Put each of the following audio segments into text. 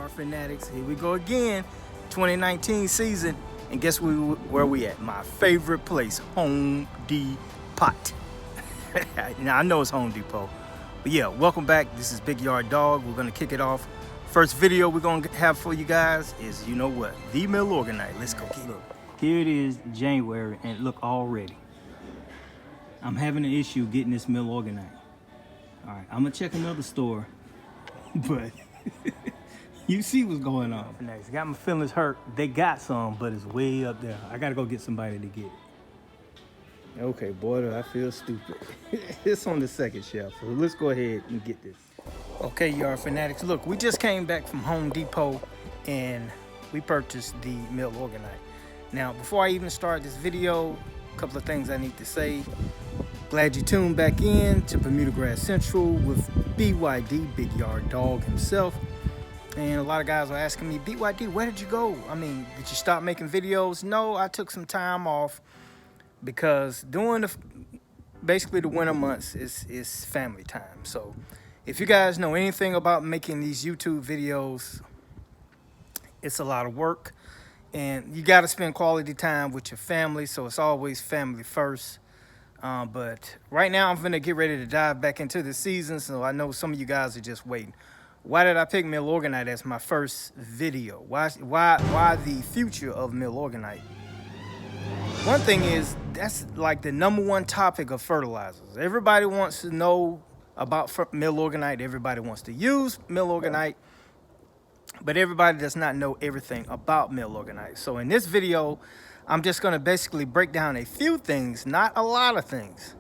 VR fanatics, here we go again. 2019 season, and guess where we at? My favorite place, Home Depot. Now I know it's Home Depot, but yeah, welcome back. This is Big Yard Dog. We're gonna kick it off. First video we're gonna have for you guys is, you know what, the Milorganite. Let's go. Look, here it is, January, and look already. I'm having an issue getting this Milorganite. All right, I'm gonna check another store, but you see what's going on. Next, got my feelings hurt. They got some, but it's way up there. I gotta go get somebody to get it. Okay, boy, do I feel stupid. It's on the second shelf, so let's go ahead and get this. Okay, yard fanatics, look, we just came back from Home Depot and we purchased the Milorganite. Now, before I even start this video, a couple of things I need to say. Glad you tuned back in to Bermuda Grass Central with BYD, Big Yard Dog himself. And a lot of guys are asking me, BYD, where did you go? I mean, did you stop making videos? No, I took some time off because during basically the winter months is family time. So if you guys know anything about making these YouTube videos, it's a lot of work and you got to spend quality time with your family. So it's always family first. But right now I'm gonna get ready to dive back into the season, so I know some of you guys are just waiting. Why did I pick Milorganite as my first video? Why the future of Milorganite? One thing is, that's like the #1 topic of fertilizers. Everybody wants to know about Milorganite. Everybody wants to use Milorganite, but everybody does not know everything about Milorganite. So in this video, I'm just going to basically break down a few things, not a lot of things,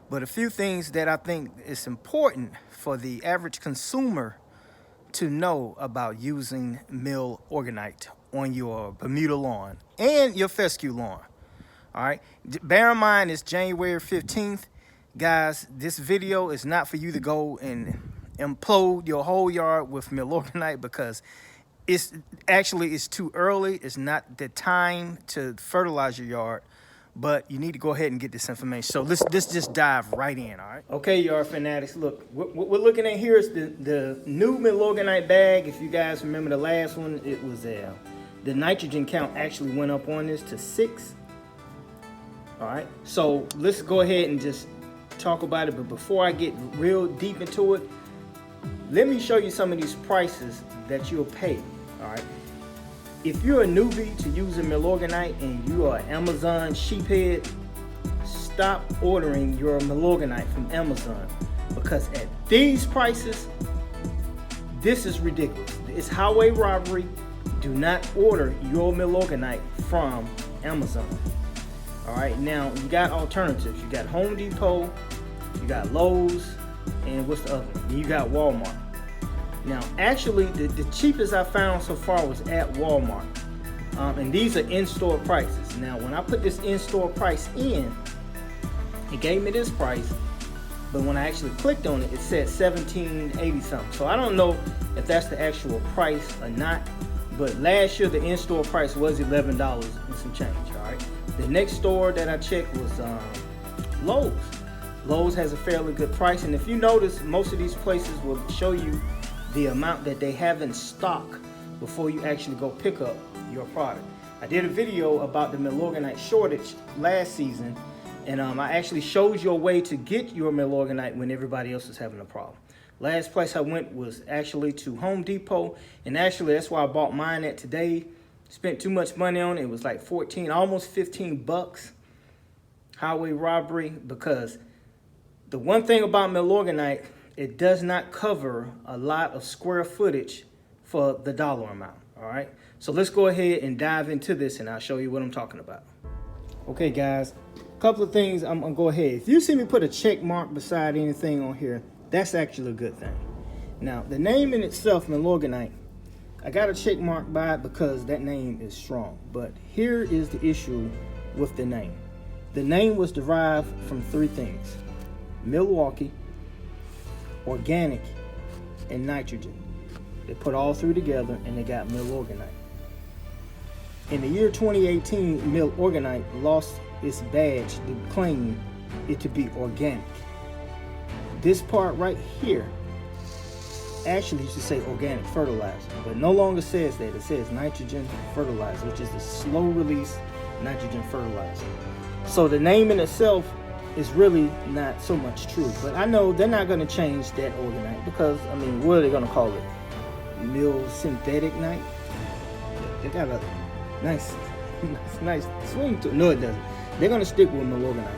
but a few things that I think is important for the average consumer to know about using Milorganite on your Bermuda lawn and your fescue lawn. All right. Bear in mind, it's January 15th. Guys, this video is not for you to go and implode your whole yard with Milorganite because it's too early. It's not the time to fertilize your yard, but you need to go ahead and get this information. So let's just dive right in, all right? Okay, yard fanatics, look, what we're looking at here is the new Milorganite bag. If you guys remember the last one, it was the nitrogen count actually went up on this to 6. All right, so let's go ahead and just talk about it. But before I get real deep into it, let me show you some of these prices that you'll pay. All right. If you're a newbie to using Milorganite and you are an Amazon sheephead, stop ordering your Milorganite from Amazon because at these prices, this is ridiculous. It's highway robbery. Do not order your Milorganite from Amazon. All right. Now you got alternatives. You got Home Depot, you got Lowe's, and what's the other one? You got Walmart. Now, actually, the cheapest I found so far was at Walmart. And these are in-store prices. Now, when I put this in-store price in, it gave me this price. But when I actually clicked on it, it said $17.80 something. So I don't know if that's the actual price or not. But last year, the in-store price was $11 and some change, all right? The next store that I checked was Lowe's. Lowe's has a fairly good price. And if you notice, most of these places will show you the amount that they have in stock before you actually go pick up your product. I did a video about the Milorganite shortage last season, and I actually showed you a way to get your Milorganite when everybody else is having a problem. Last place I went was actually to Home Depot, and actually that's why I bought mine at today. Spent too much money on it. It was like 14, almost 15 bucks. Highway robbery, because the one thing about Milorganite, it does not cover a lot of square footage for the dollar amount, all right? So let's go ahead and dive into this and I'll show you what I'm talking about. Okay, guys, a couple of things I'm gonna go ahead. If you see me put a check mark beside anything on here, that's actually a good thing. Now, the name in itself, Milorganite, I got a check mark by it because that name is strong. But here is the issue with the name. The name was derived from 3 things: Milwaukee, organic, and nitrogen. They put all 3 together and they got Milorganite. In the year 2018, Milorganite lost its badge to claim it to be organic. This part right here actually used to say organic fertilizer, but no longer says that. It says nitrogen fertilizer, which is the slow release nitrogen fertilizer. So the name in itself is really not so much true, but I know they're not going to change that organite because, I mean, what are they going to call it? Mill synthetic night? They got a nice swing to it. No, it doesn't. They're going to stick with Milorganite.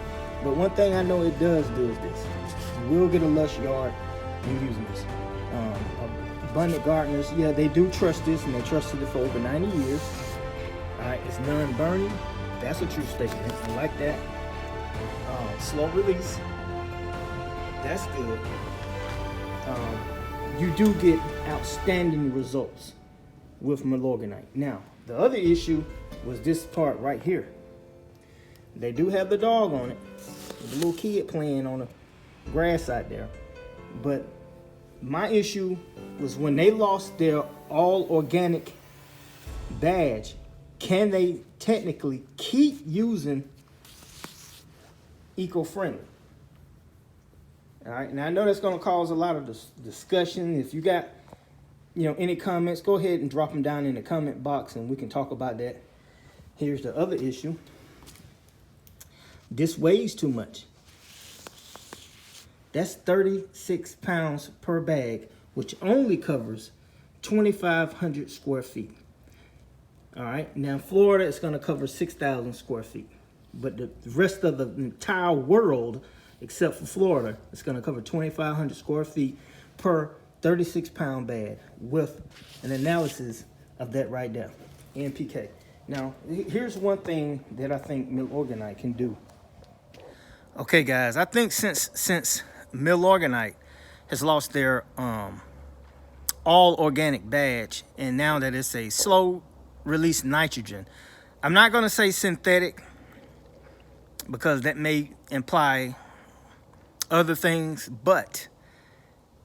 But one thing I know it does do is this. You will get a lush yard when using this. Abundant gardeners, yeah, they do trust this, and they trusted it for over 90 years. All right, it's non-burning. That's a true statement. I like that. Slow release. That's good. You do get outstanding results with Milorganite. Now, the other issue was this part right here. They do have the dog on it. The little kid playing on the grass out there. But my issue was when they lost their all organic badge, can they technically keep using eco-friendly? All right, now I know that's going to cause a lot of discussion. If you got, any comments, go ahead and drop them down in the comment box, and we can talk about that. Here's the other issue. This weighs too much. That's 36 pounds per bag, which only covers 2,500 square feet. All right, now in Florida, it's going to cover 6,000 square feet. But the rest of the entire world, except for Florida, it's going to cover 2,500 square feet per 36-pound bag with an analysis of that right there, NPK. Now, here's one thing that I think Milorganite can do. Okay, guys, I think since Milorganite has lost their all organic badge, and now that it's a slow release nitrogen, I'm not going to say synthetic because that may imply other things, but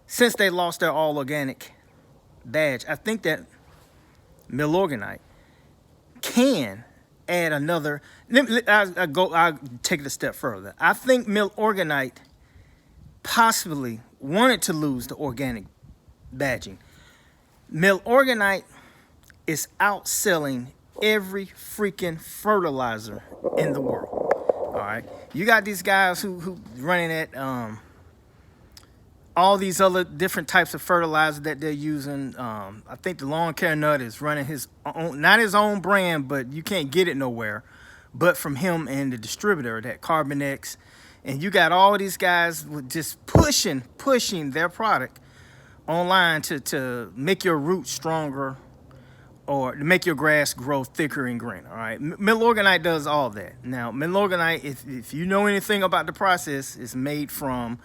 since they lost their all organic badge, I think that Milorganite can add another. I'll take it a step further. I think Milorganite possibly wanted to lose the organic badging. Milorganite is outselling every freaking fertilizer in the world. All right, you got these guys who running at all these other different types of fertilizer that they're using. I think the Lawn Care Nut is running his own, not his own brand, but you can't get it nowhere but from him and the distributor, that Carbonex. And you got all these guys with just pushing their product online to make your roots stronger or to make your grass grow thicker and greener. All right, Milorganite does all that. Now, Milorganite, if you know anything about the process, is made from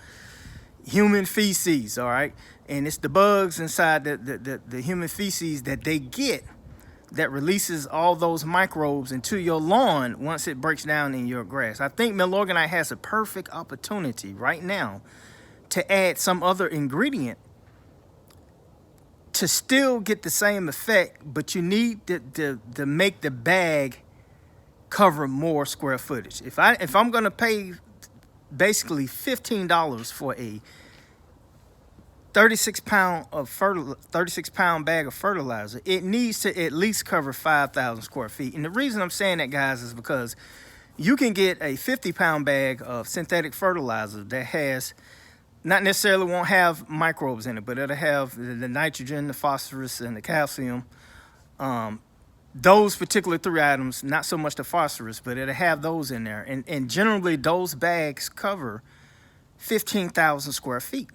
human feces. All right, and it's the bugs inside the human feces that they get that releases all those microbes into your lawn once it breaks down in your grass. I think Milorganite has a perfect opportunity right now to add some other ingredient to still get the same effect, but you need to make the bag cover more square footage. If I'm gonna pay basically $15 for a 36-pound bag of fertilizer, it needs to at least cover 5,000 square feet. And the reason I'm saying that, guys, is because you can get a 50-pound bag of synthetic fertilizer that has not necessarily won't have microbes in it, but it'll have the nitrogen, the phosphorus, and the calcium. Those particular three items, not so much the phosphorus, but it'll have those in there. And generally, those bags cover 15,000 square feet.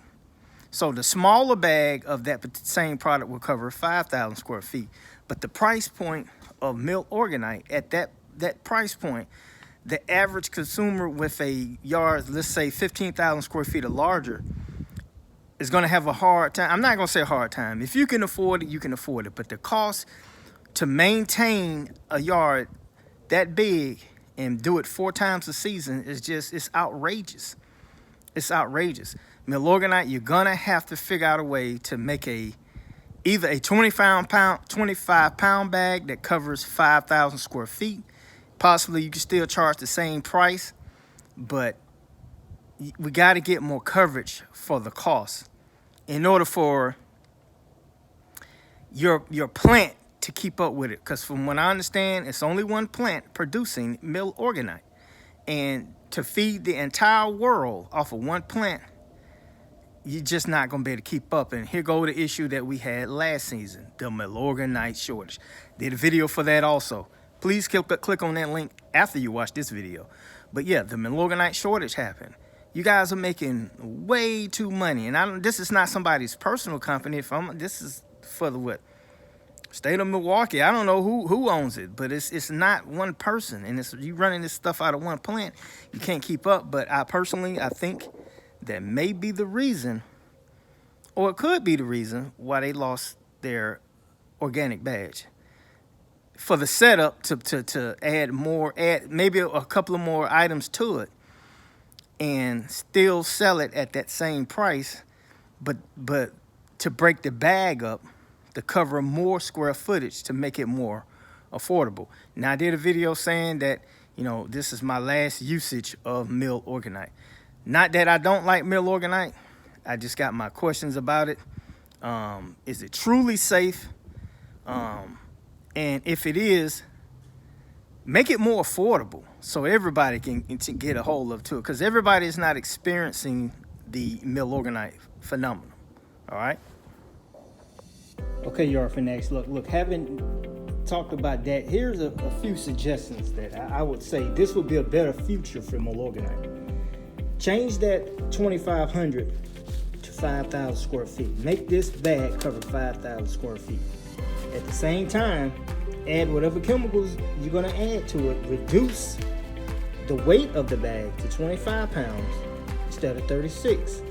So the smaller bag of that same product will cover 5,000 square feet. But the price point of Milorganite, at that price point, the average consumer with a yard, let's say 15,000 square feet or larger, is going to have a hard time. I'm not going to say a hard time. If you can afford it, you can afford it. But the cost to maintain a yard that big and do it 4 times a season is it's outrageous. It's outrageous. Milorganite, you're going to have to figure out a way to make either a 25-pound bag that covers 5,000 square feet. Possibly you can still charge the same price, but we got to get more coverage for the cost in order for your plant to keep up with it. Because from what I understand, it's only one plant producing Milorganite. And to feed the entire world off of one plant, you're just not going to be able to keep up. And here go the issue that we had last season, the Milorganite shortage. Did a video for that also. Please click on that link after you watch this video. But yeah, the Milorganite shortage happened. You guys are making way too money. And this is not somebody's personal company. This is for the what? State of Milwaukee. I don't know who owns it, but it's not one person. And you running this stuff out of one plant, you can't keep up. But I think that may be the reason, or it could be the reason, why they lost their organic badge. For the setup to add maybe a couple of more items to it and still sell it at that same price, but to break the bag up to cover more square footage to make it more affordable. Now, I did a video saying that, this is my last usage of Milorganite. Not that I don't like Milorganite. I just got my questions about it. Is it truly safe? And if it is, make it more affordable so everybody can get a hold of it too. Because everybody is not experiencing the Milorganite phenomenon. All right? Okay, y'all fanatics. Look, having talked about that, here's a few suggestions that I would say this would be a better future for Milorganite. Change that 2,500 to 5,000 square feet. Make this bag cover 5,000 square feet. At the same time, add whatever chemicals you're going to add to it. Reduce the weight of the bag to 25 pounds instead of 36.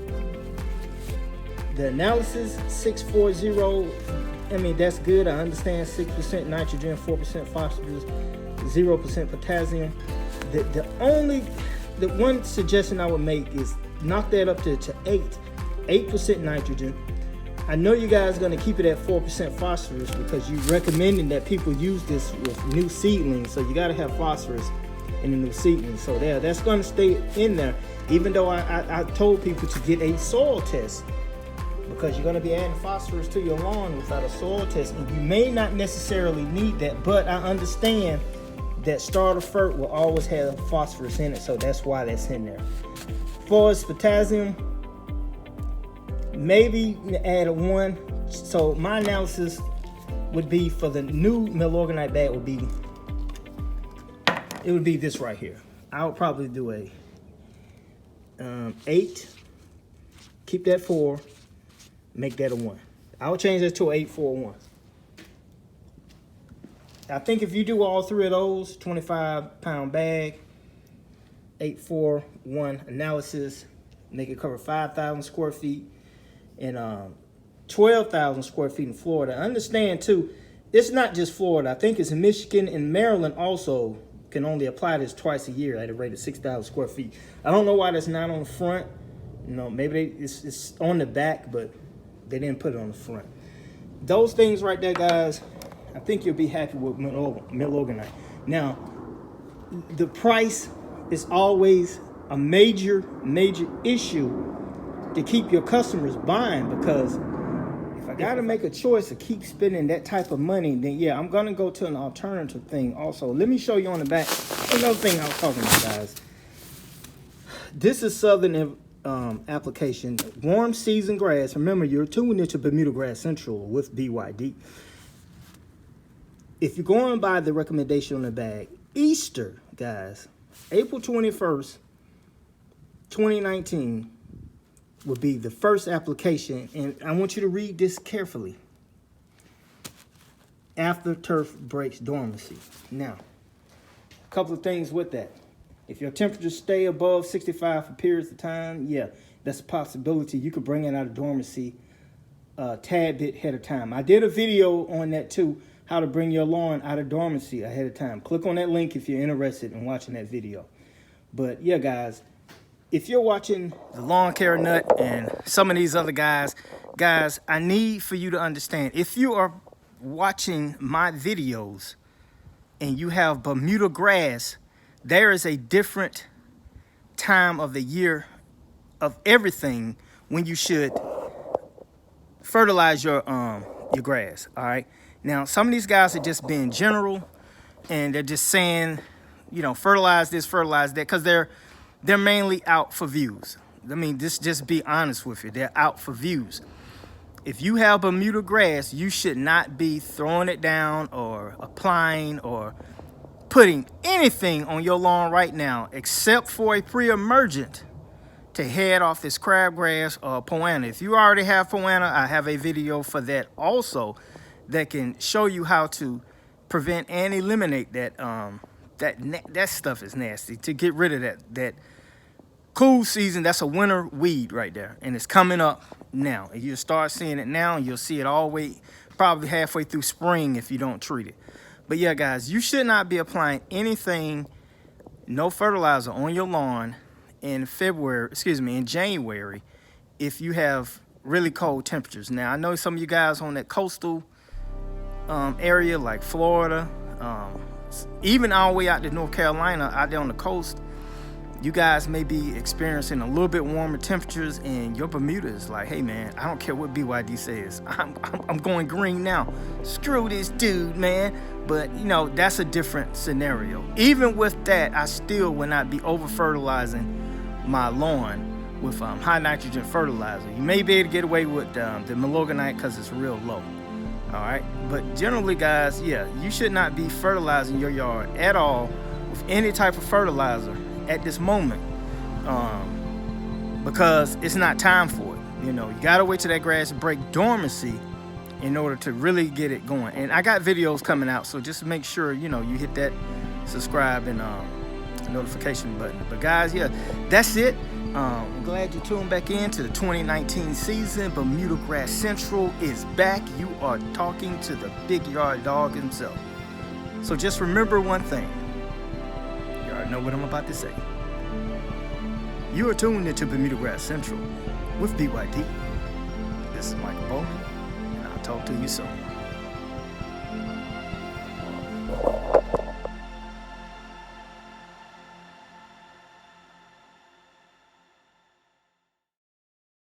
The analysis 640, that's good. I understand 6% nitrogen, 4% phosphorus, 0% potassium. The one suggestion I would make is knock that up to 8% nitrogen. I know you guys are going to keep it at 4% phosphorus because you're recommending that people use this with new seedlings. So you got to have phosphorus in the new seedlings. So that's going to stay in there, even though I told people to get a soil test because you're going to be adding phosphorus to your lawn without a soil test. And you may not necessarily need that, but I understand that starter fert will always have phosphorus in it, so that's why that's in there. As far as potassium, maybe add a 1. So my analysis would be for the new Milorganite bag would be this right here. I would probably do a 8. Keep that 4. Make that a 1. I would change that to an 8, 4, 1. I think if you do all 3 of those, 25-pound bag, 8, 4, 1 analysis, make it cover 5,000 square feet and 12,000 square feet in Florida. Understand too, it's not just Florida. I think it's in Michigan and Maryland also can only apply this twice a year at a rate of 6,000 square feet. I don't know why that's not on the front. Maybe it's on the back, but they didn't put it on the front. Those things right there, guys, I think you'll be happy with Milorganite. Now, the price is always a major issue to keep your customers buying, because if I got to make a choice to keep spending that type of money, then yeah, I'm going to go to an alternative thing also. Let me show you on the back another thing I was talking about, guys. This is Southern application, warm season grass. Remember, you're tuned into Bermuda Grass Central with BYD. If you're going by the recommendation on the bag, Easter, guys, April 21st, 2019 would be the first application. And I want you to read this carefully. After turf breaks dormancy. Now, a couple of things with that. If your temperatures stay above 65 for periods of time, yeah, that's a possibility. You could bring it out of dormancy a tad bit ahead of time. I did a video on that too, how to bring your lawn out of dormancy ahead of time. Click on that link if you're interested in watching that video. But yeah, guys, if you're watching the Lawn Care Nut and some of these other guys, I need for you to understand, if you are watching my videos and you have Bermuda grass, there is a different time of the year of everything when you should fertilize your your grass. All right. Now, some of these guys are just being general, and they're just saying, you know, fertilize this, fertilize that, because they're mainly out for views. I mean, just be honest with you. They're out for views. If you have Bermuda grass, you should not be throwing it down or applying or putting anything on your lawn right now, except for a pre-emergent to head off this crabgrass or poana. If you already have poana, I have a video for that also that can show you how to prevent and eliminate that. That stuff is nasty. To get rid of that cool season, that's a winter weed right there, and it's coming up now. And you'll start seeing it now, and you'll see it all the way, probably halfway through spring if you don't treat it. But yeah, guys, you should not be applying anything, no fertilizer on your lawn in January, if you have really cold temperatures. Now, I know some of you guys on that coastal area like Florida, even all the way out to North Carolina, out there on the coast, you guys may be experiencing a little bit warmer temperatures, and your Bermuda is like, hey man, I don't care what BYD says, I'm going green now. Screw this dude, man. But you know, that's a different scenario. Even with that, I still will not be over fertilizing my lawn with high nitrogen fertilizer. You may be able to get away with the Milorganite because it's real low. All right, but generally, guys, yeah, you should not be fertilizing your yard at all with any type of fertilizer at this moment, because it's not time for it. You know, you gotta wait till that grass break dormancy in order to really get it going. And I got videos coming out, so just make sure, you know, you hit that subscribe and notification button. But guys, yeah, that's it. I'm glad you tuned back in to the 2019 season. Bermuda Grass Central is back. You are talking to the big yard dog himself. So just remember one thing. You already know what I'm about to say. You are tuned into Bermuda Grass Central with BYD. This is Michael Bowman, and I'll talk to you soon.